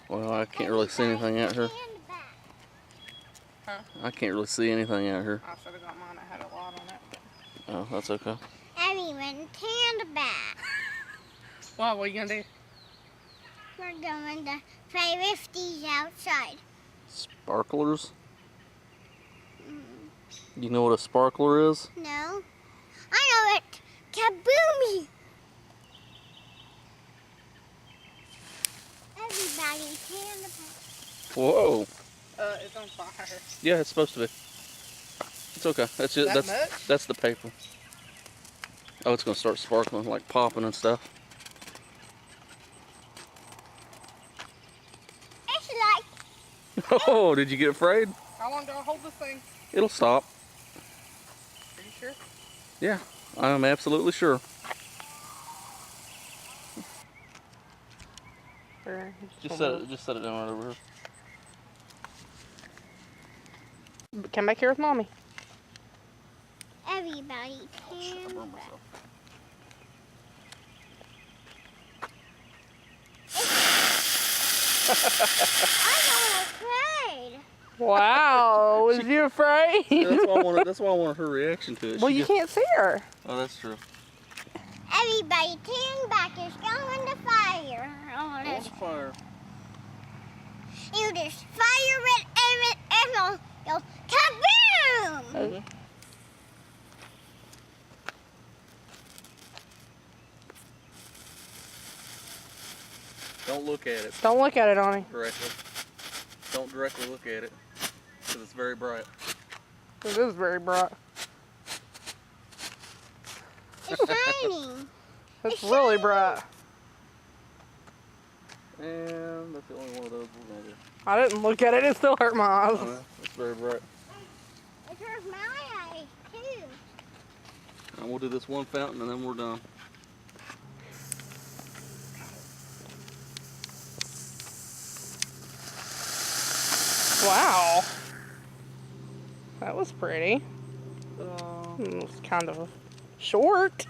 Well, I can't really see anything out here. Huh? I can't really see anything out here. I should have got mine. I had a lot on it. But... Oh, that's okay. Everyone, stand back. What are you gonna do? We're going to play with these outside. Sparklers? You know what a sparkler is? No. I know it. Kaboomy! Everybody, stand back. Whoa. It's on fire. Yeah, it's supposed to be. It's okay. That's just that's the paper. Oh, it's gonna start sparkling, like popping and stuff. It's like... Oh, did you get afraid? How long do I hold this thing? It'll stop. Are you sure? Yeah, I'm absolutely sure. Just set it down right over here. Come back here with Mommy. Everybody, I stand burned back. myself. I'm afraid. Wow, was you afraid? Yeah, that's why I wanted her reaction to it. Well, you can't see her. Oh, that's true. Everybody, stand back. It's going to fire. Oh, What's the fire? You just fire it and it'll go kaboom! Mhm. Don't look at it Don't look at it, Ani. directly. Don't directly look at it, because it's very bright. It is very bright. It's shining. It's really bright. And that's the only one of those we're going to do. I didn't look at it. It still hurt my eyes. Oh, yeah, it's very bright. It hurts my eyes too. And we'll do this one fountain and then we're done. Wow. That was pretty. Uh, It was kind of short.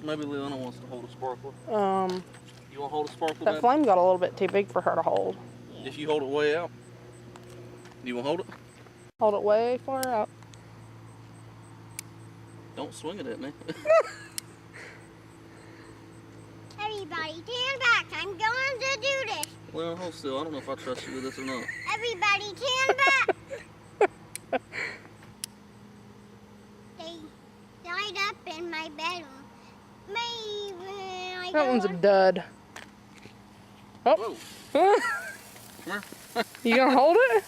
maybe Leona wants to hold a sparkler. You want to hold a sparkler? That flame got a little bit too big for her to hold. If you hold it way out, do you want to hold it? Hold it way far out. Don't swing it at me. Everybody, stand back. I'm going to do this. Well, hold still. I don't know if I trust you with this or not. Everybody, stand back. They died up in my bedroom. Maybe I That go one's a on- dud. Oh. Whoa. Come here. You gonna hold it?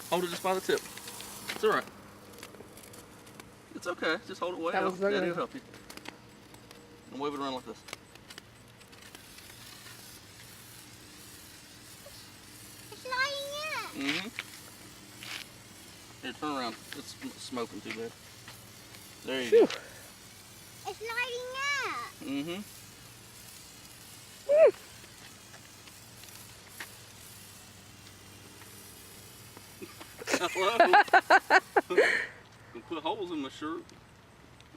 Hold it just by the tip. It's alright. It's okay. Just hold it way That out. was okay. Daddy will help you. And wave it around like this. It's lighting up. Mm-hmm. Here, turn around. It's smoking too bad. There you go. It's lighting up. Mm-hmm. Hello. You put holes in my shirt.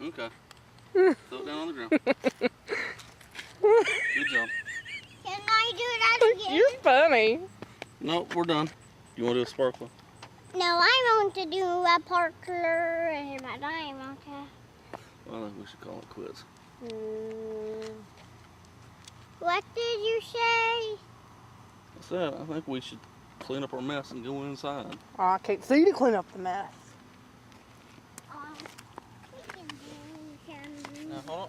Okay. Throw it down on the ground. Good job. Can I do that again? You're funny. No, we're done. You want to do a sparkler? No, I want to do a parkler, but I want to. Well, I think we should call it quits. What did you say? I said, I think we should clean up our mess and go inside. Oh, I can't see to clean up the mess. We can do some. Now, hold on.